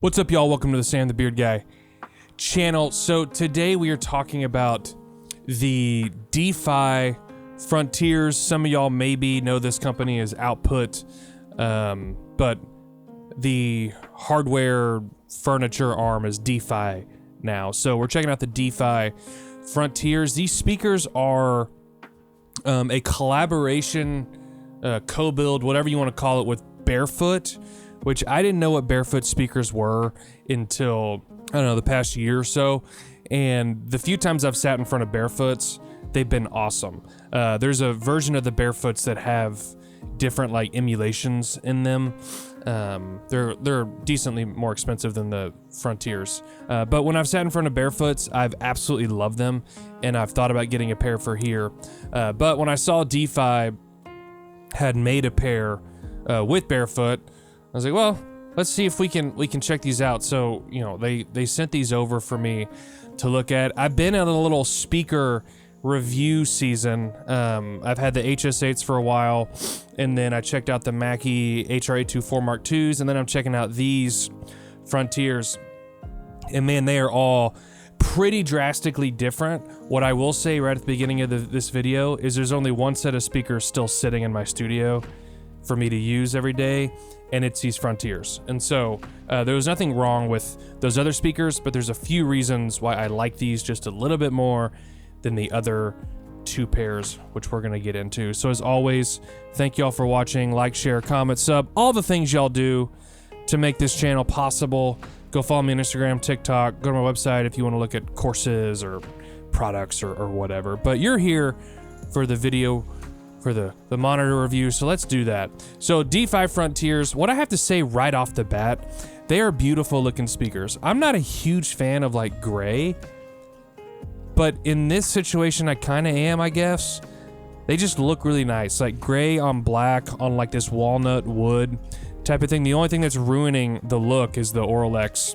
What's up, y'all? Welcome to the Sam the Beard Guy channel. So today we are talking about the DeFi frontiers. Some of y'all maybe know this company as Output, but the hardware furniture arm is DeFi now. So we're checking out the DeFi frontiers. These speakers are a collaboration, co-build, whatever you want to call it, with Barefoot, which I didn't know what Barefoot speakers were until, I don't know, the past year or so. And the few times I've sat in front of Barefoots, they've been awesome. There's a version of the Barefoots that have different like emulations in them. They're decently more expensive than the Frontiers. But when I've sat in front of Barefoots, I've absolutely loved them, and I've thought about getting a pair for here. But when I saw DeFi had made a pair with Barefoot, I was like, well, let's see if we can check these out. So, you know, they sent these over for me to look at. I've been in a little speaker review season. I've had the HS8s for a while, and then I checked out the Mackie HR824 Mark IIs, and then I'm checking out these Frontiers. And man, they are all pretty drastically different. What I will say right at the beginning of this video is there's only one set of speakers still sitting in my studio for me to use every day, and it's these Frontiers. And so there was nothing wrong with those other speakers, but there's a few reasons why I like these just a little bit more than the other two pairs, which we're gonna get into. So as always, thank y'all for watching. Like, share, comment, sub, all the things y'all do to make this channel possible. Go follow me on Instagram, TikTok, go to my website if you want to look at courses or products or whatever. But you're here for the video, for the monitor review, so let's do that. So DeFi Frontiers, what I have to say right off the bat, they are beautiful looking speakers. I'm not a huge fan of like gray, but in this situation I kind of am, I guess. They just look really nice, like gray on black on like this walnut wood type of thing. The only thing that's ruining the look is the Oralex,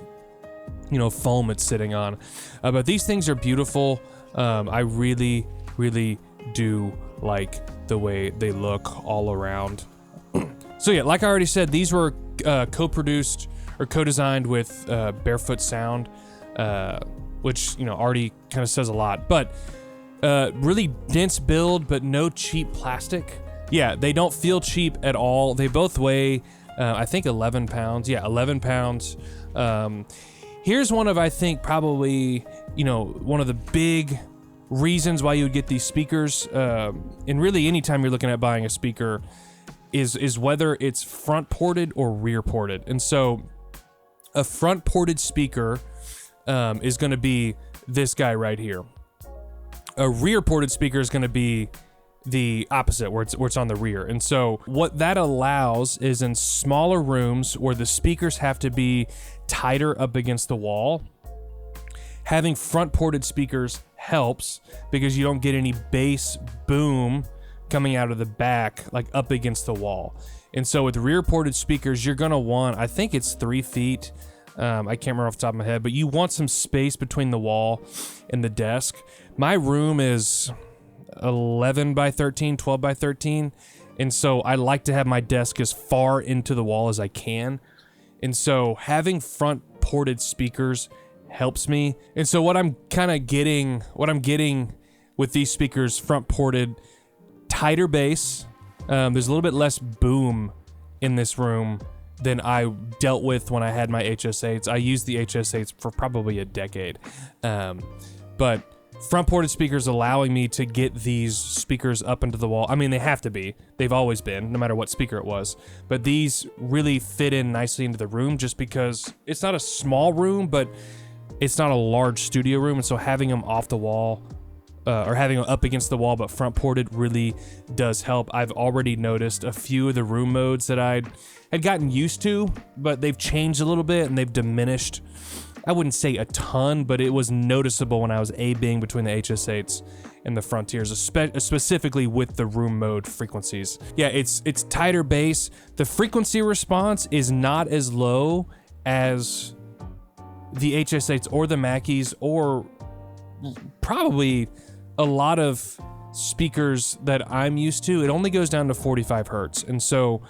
you know, foam it's sitting on. But these things are beautiful. I really, really do like the way they look all around. So yeah, like I already said, these were co-produced or co-designed with Barefoot Sound, which, you know, already kind of says a lot. But really dense build, but no cheap plastic. Yeah, they don't feel cheap at all. They both weigh, I think 11 pounds. Yeah, 11 pounds. Here's one of, I think, probably, you know, one of the big reasons why you would get these speakers, and really anytime you're looking at buying a speaker, is whether it's front ported or rear ported. And so a front ported speaker is going to be this guy right here. A rear ported speaker is going to be the opposite, where it's on the rear. And so what that allows is in smaller rooms where the speakers have to be tighter up against the wall, having front ported speakers helps because you don't get any bass boom coming out of the back, like up against the wall. And so with rear ported speakers, you're gonna want, I think it's 3 feet. I can't remember off the top of my head, but you want some space between the wall and the desk. My room is 11 by 13, 12 by 13. And so I like to have my desk as far into the wall as I can. And so having front ported speakers helps me. And so what I'm getting with these speakers, front ported, tighter bass. There's a little bit less boom in this room than I dealt with when I had my HS8s. I used the HS8s for probably a decade. But front ported speakers allowing me to get these speakers up into the wall. I mean, they have to be. They've always been, no matter what speaker it was. But these really fit in nicely into the room just because it's not a small room, but it's not a large studio room. And so having them off the wall, or having them up against the wall but front ported really does help. I've already noticed a few of the room modes that I had gotten used to, but they've changed a little bit and they've diminished. I wouldn't say a ton, but it was noticeable when I was A-Bing between the HS8s and the Frontiers, specifically with the room mode frequencies. Yeah, it's tighter bass. The frequency response is not as low as the HS8s or the Mackies, or probably a lot of speakers that I'm used to. It only goes down to 45 hertz. And so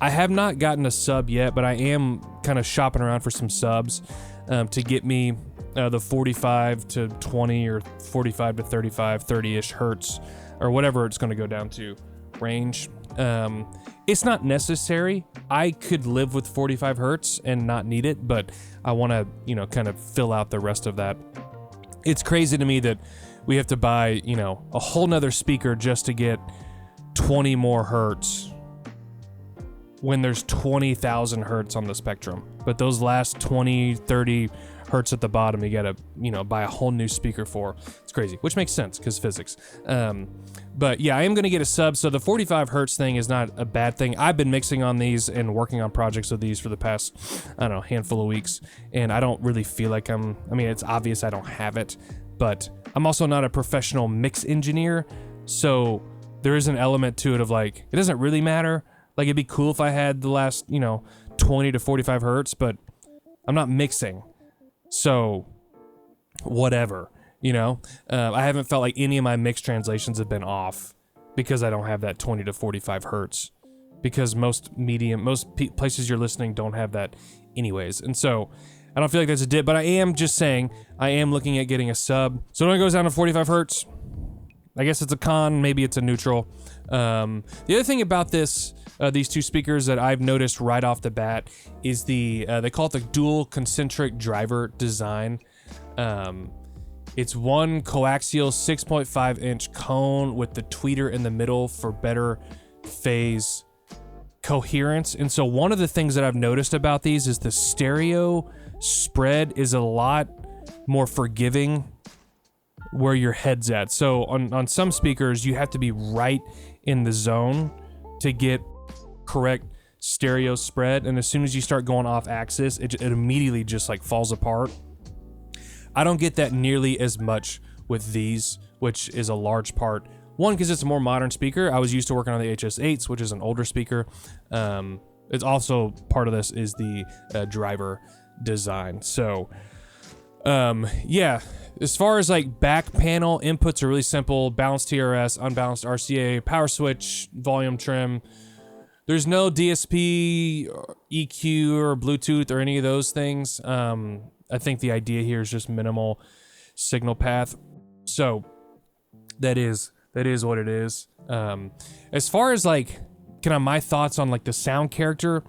I have not gotten a sub yet, but I am kind of shopping around for some subs to get me the 45 to 20 or 45 to 35, 30-ish hertz or whatever it's going to go down to range. It's not necessary. I could live with 45 hertz and not need it, but I want to, you know, kind of fill out the rest of that. It's crazy to me that we have to buy, you know, a whole nother speaker just to get 20 more hertz when there's 20,000 hertz on the spectrum. But those last 20, 30 hertz at the bottom, you gotta, you know, buy a whole new speaker for. It's crazy, which makes sense because physics. But yeah, I am gonna get a sub, so the 45 hertz thing is not a bad thing. I've been mixing on these and working on projects with these for the past, I don't know, handful of weeks, and I don't really feel like I mean, it's obvious I don't have it, but I'm also not a professional mix engineer, so there is an element to it of like, it doesn't really matter. Like, it'd be cool if I had the last, you know, 20 to 45 hertz, but I'm not mixing. So, whatever, you know? I haven't felt like any of my mix translations have been off because I don't have that 20 to 45 hertz. Because most places you're listening don't have that anyways. And so, I don't feel like that's a dip, but I am just saying, I am looking at getting a sub. So when it goes down to 45 hertz, I guess it's a con, maybe it's a neutral. The other thing about these two speakers that I've noticed right off the bat is they call it the dual concentric driver design. It's one coaxial 6.5 inch cone with the tweeter in the middle for better phase coherence. And so one of the things that I've noticed about these is the stereo spread is a lot more forgiving where your head's at. So on some speakers, you have to be right in the zone to get correct stereo spread, and as soon as you start going off axis, it immediately just like falls apart. I don't get that nearly as much with these, which is a large part. One, because it's a more modern speaker. I was used to working on the HS8s, which is an older speaker. It's also part of this is the driver design. So yeah, as far as like back panel inputs are really simple: balanced TRS, unbalanced RCA, power switch, volume trim. There's no DSP, or EQ, or Bluetooth, or any of those things. I think the idea here is just minimal signal path. So that is what it is. As far as like kind of my thoughts on like the sound character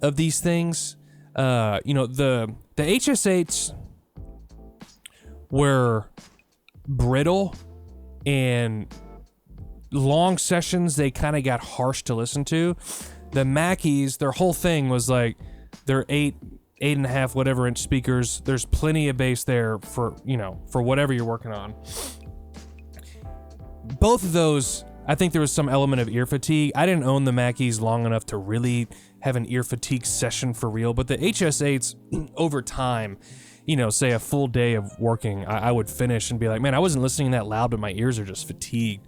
of these things, you know, the HS8s were brittle, and long sessions they kind of got harsh to listen to. The Mackies, their whole thing was like they're 8.5 whatever inch speakers. There's plenty of bass there for, you know, for whatever you're working on. Both of those, I think there was some element of ear fatigue. I didn't own the Mackies long enough to really have an ear fatigue session for real, but the HS8s over time, you know, say a full day of working, I would finish and be like, man, I wasn't listening that loud, but my ears are just fatigued.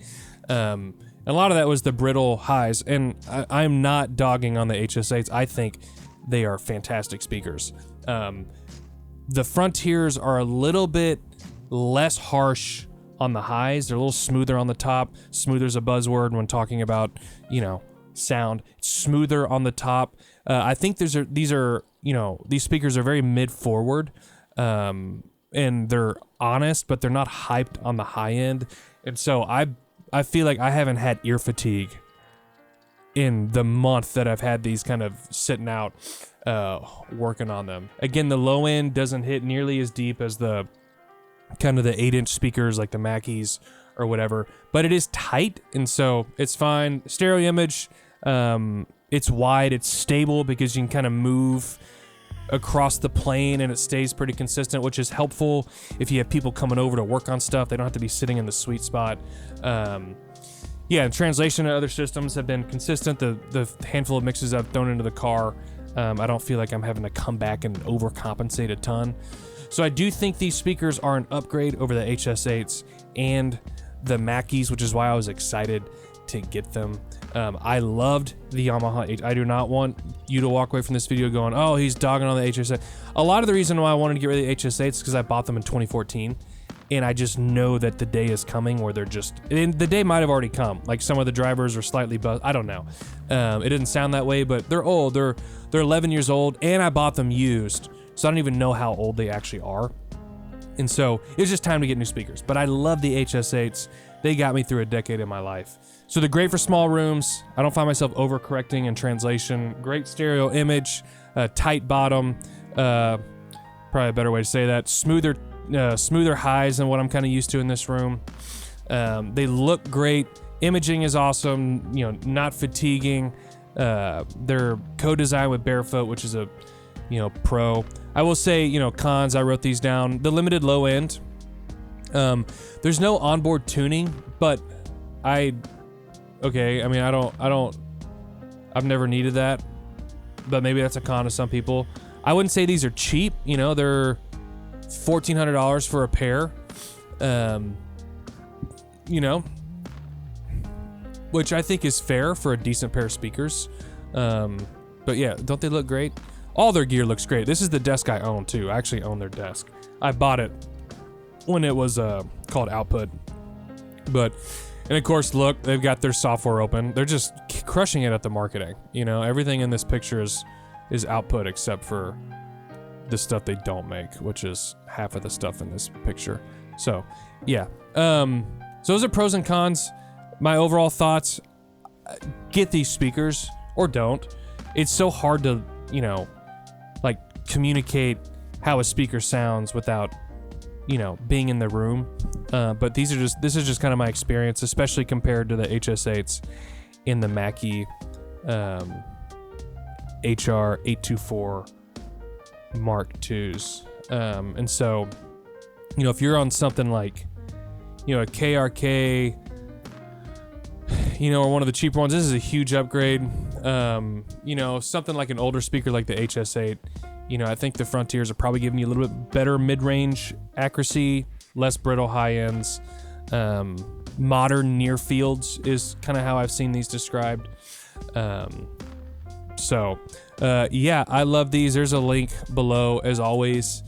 A lot of that was the brittle highs, and I'm not dogging on the HS8s. I think they are fantastic speakers. The Frontiers are a little bit less harsh on the highs. They're a little smoother on the top. Smoother's a buzzword when talking about, you know, sound. It's smoother on the top. I think these are, you know, these speakers are very mid-forward. And they're honest, but they're not hyped on the high end. And so I feel like I haven't had ear fatigue in the month that I've had these kind of sitting out, working on them. Again, the low end doesn't hit nearly as deep as the kind of the 8-inch speakers like the Mackies or whatever, but it is tight, and so it's fine. Stereo image, it's wide, it's stable because you can kind of move across the plane and it stays pretty consistent, which is helpful if you have people coming over to work on stuff. They don't have to be sitting in the sweet spot. Yeah, translation to other systems have been consistent. The handful of mixes I've thrown into the car, I don't feel like I'm having to come back and overcompensate a ton. So I do think these speakers are an upgrade over the HS8s and the Mackies, which is why I was excited to get them. I loved the Yamaha. I do not want you to walk away from this video going, oh, he's dogging on the HS8. A lot of the reason why I wanted to get rid of the HS8s is because I bought them in 2014, and I just know that the day is coming where and the day might have already come. Like some of the drivers are slightly buzzed. I don't know. It didn't sound that way, but they're old. They're 11 years old, and I bought them used, so I don't even know how old they actually are. And so it was just time to get new speakers. But I love the HS8s. They got me through a decade of my life. So they're great for small rooms. I don't find myself overcorrecting in translation. Great stereo image, tight bottom. Probably a better way to say that. Smoother highs than what I'm kind of used to in this room. They look great. Imaging is awesome. Not fatiguing. They're co-designed with Barefoot, which is a pro. I will say, cons. I wrote these down. The limited low end. There's no onboard tuning, but I've never needed that, but maybe that's a con to some people. I wouldn't say these are cheap. They're $1,400 for a pair. Which I think is fair for a decent pair of speakers. But yeah, don't they look great? All their gear looks great. This is the desk I own too. I actually own their desk. I bought it when it was called Output. And of course, look, they've got their software open. They're just crushing it at the marketing. Everything in this picture is Output except for the stuff they don't make, which is half of the stuff in this picture. So, yeah. So those are pros and cons. My overall thoughts, get these speakers or don't. It's so hard to, communicate how a speaker sounds without, being in the room. But this is just kind of my experience, especially compared to the HS8s in the Mackie HR824 Mark IIs. And so, if you're on something like, a KRK, or one of the cheaper ones, this is a huge upgrade. Something like an older speaker like the HS8, I think the Frontiers are probably giving you a little bit better mid-range accuracy, less brittle high ends. Modern near fields is kind of how I've seen these described. I love these. There's a link below, as always,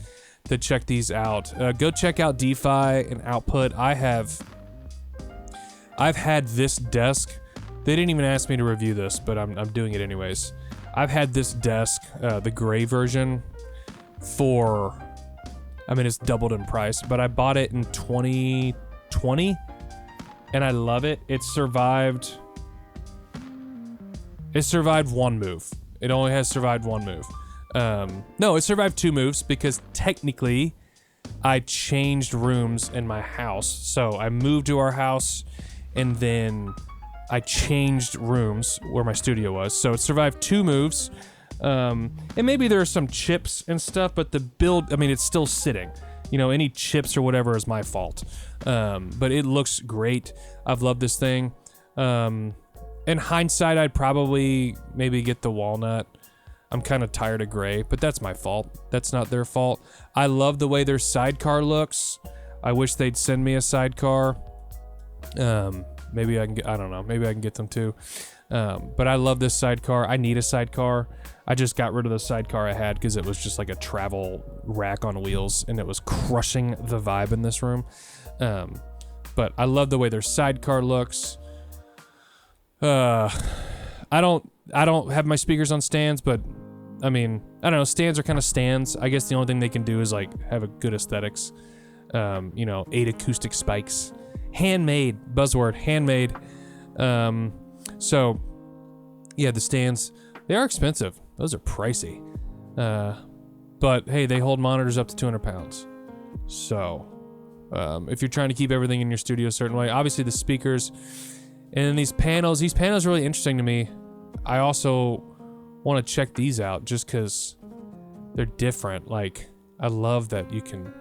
to check these out. Go check out DeFi and Output. I've had this desk. They didn't even ask me to review this, but I'm doing it anyways. I've had this desk, the gray version, it's doubled in price, but I bought it in 2020, and I love it. It survived one move. It only has survived one move. No, it survived two moves because technically I changed rooms in my house. So I moved to our house and then I changed rooms where my studio was. So it survived two moves. And maybe there are some chips and stuff, but the build, it's still sitting. Any chips or whatever is my fault. But it looks great. I've loved this thing. In hindsight, I'd probably maybe get the walnut. I'm kind of tired of gray, but that's my fault. That's not their fault. I love the way their sidecar looks. I wish they'd send me a sidecar. Maybe I can get, I don't know, maybe I can get them too. But I love this sidecar. I need a sidecar. I just got rid of the sidecar I had because it was just like a travel rack on wheels and it was crushing the vibe in this room. But I love the way their sidecar looks. I don't have my speakers on stands, but I don't know, stands are kind of stands. I guess the only thing they can do is like have a good aesthetics. 8 acoustic spikes. Handmade, buzzword, handmade. So yeah, the stands, they are expensive. Those are pricey. But hey, they hold monitors up to 200 pounds. So, if you're trying to keep everything in your studio a certain way, obviously the speakers and then these panels are really interesting to me. I also want to check these out just because they're different. Like, I love that you can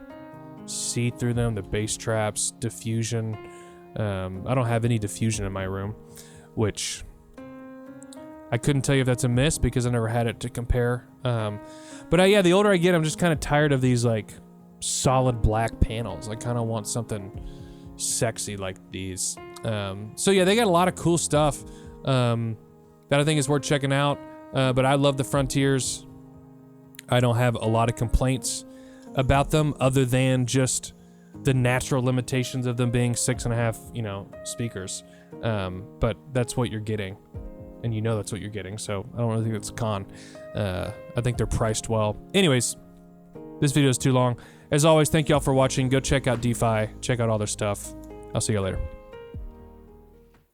see through them, the bass traps, diffusion. I don't have any diffusion in my room, which I couldn't tell you if that's a miss because I never had it to compare. But yeah, the older I get, I'm just kind of tired of these like solid black panels. I kind of want something sexy like these. So yeah, they got a lot of cool stuff that I think is worth checking out. But I love the Frontiers. I don't have a lot of complaints about them other than just the natural limitations of them being 6.5, you know, speakers. But that's what you're getting, and you know that's what you're getting. So I don't really think it's a con. I think they're priced well. Anyways, this video is too long. As always, thank y'all for watching. Go check out DeFi. Check out all their stuff. I'll see you later.